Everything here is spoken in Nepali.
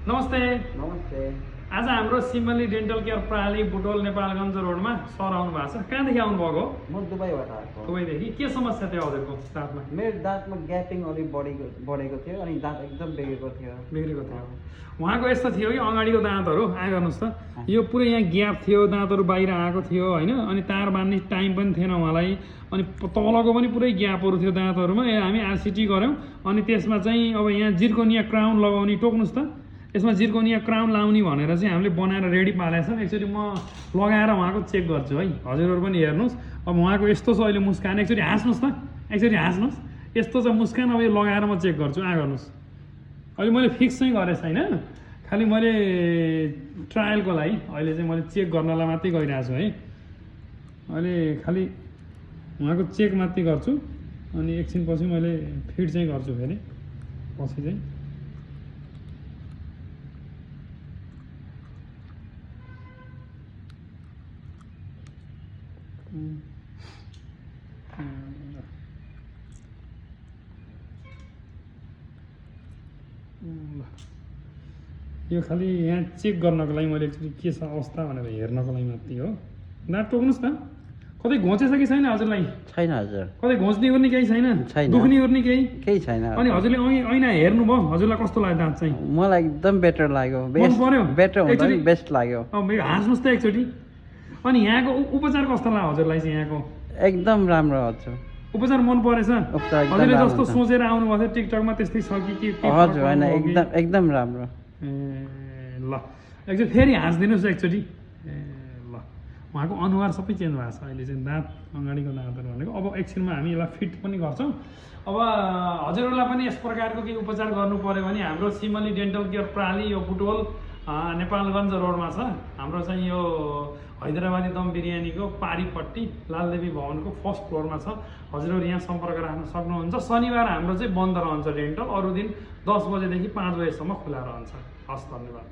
नमस्ते। नमस्ते। आज हाम्रो सिमली डेन्टल केयर प्राली बुटोल नेपालगञ्ज रोडमा सर आउनु भएको छ। कहाँदेखि आउनुभएको? म दुबईबाट आएको। दुबईदेखि। के समस्या थियो हजुरको दाँतमा? मेरो दाँतमा ग्यापिङ अलि बढेको थियो अनि दाँत एकदम बिग्रेको थियो। उहाँको यस्तो थियो कि अगाडिको दाँतहरू आए गर्नुहोस् त, यो पुरै यहाँ ग्याप थियो, दाँतहरू बाहिर आएको थियो होइन, अनि तार बाँध्ने टाइम पनि थिएन उहाँलाई, अनि तलको पनि पुरै ग्यापहरू थियो दाँतहरूमा। हामी आरसिटी गऱ्यौँ अनि त्यसमा चाहिँ अब यहाँ जिर्कोनिया क्राउन लगाउने, टोक्नुहोस् त, यसमा जिर्कोनिया क्राउन लाउने भनेर चाहिँ हामीले बनाएर रेडी पालेको छौँ। एकचोटि म लगाएर उहाँको चेक गर्छु है, हजुरहरू पनि हेर्नुहोस्। अब उहाँको यस्तो छ अहिले मुस्कान, एकचोटि हाँस्नुहोस् त, एकचोटि हाँस्नुहोस्, यस्तो छ मुस्कान। अब यो लगाएर म चेक गर्छु, गर्नुहोस्। अहिले मैले फिक्स चाहिँ गरेको छैन, खालि मैले ट्रायलको लागि अहिले चाहिँ मैले चेक गर्नलाई मात्रै गइरहेको छु है। अहिले खालि उहाँको चेक मात्रै गर्छु अनि एकछिनपछि मैले फिट चाहिँ गर्छु फेरि पछि चाहिँ। यो खालि यहाँ चेक गर्नको लागि मैले एकचोटि के छ अवस्था भनेर हेर्नको लागि मात्रै हो। दाँत टोक्नुहोस् न, कतै घोचेछ कि छैन हजुरलाई? छैन हजुर। कतै घोच्ने उर्ने केही छैन? दुख्ने उर्ने केही छैन। अनि हजुरले ऐना हेर्नुभयो, हजुरलाई कस्तो लाग्यो दाँत चाहिँ? मलाई एकदम बेटर लाग्यो, मन पर्यो, बेटर हुन्छ नि, बेस्ट लाग्यो। हाँस्नुहोस् त एकचोटि। अनि यहाँको उपचार कस्तो लाग्यो हजुरलाई चाहिँ? यहाँको एकदम राम्रो हजुर, उपचार मन परेछ? हजुरले जस्तो सोचेर आउनुभएको थियो टिकटकमा त्यस्तै छ कि के? हजुर होइन, एकदम राम्रो। ल एकचोटि फेरि हाँसिदिनुहोस् एकचोटि। ल उहाँको अनुहार सबै चेन्ज भएको छ अहिले चाहिँ, दाँत अगाडिको दाँतहरू भनेको। अब एकछिनमा हामी यसलाई फिट पनि गर्छौँ। अब हजुरहरूलाई पनि यस प्रकारको केही उपचार गर्नु पऱ्यो भने हाम्रो सिमली डेन्टल केयर प्राली यो बुटोल नेपालगञ्ज रोडमा छ। हाम्रो चाहिँ यो हैदराबादी दम बिरयानीको पारिपट्टि लालदेवी भवनको फर्स्ट फ्लोरमा छ। हजुरहरू यहाँ सम्पर्क राख्न सक्नुहुन्छ। शनिबार हाम्रो चाहिँ बन्द रहन्छ डेन्टल, अरू दिन 10 बजेदेखि 5 बजेसम्म खुला रहन्छ। हस्, धन्यवाद।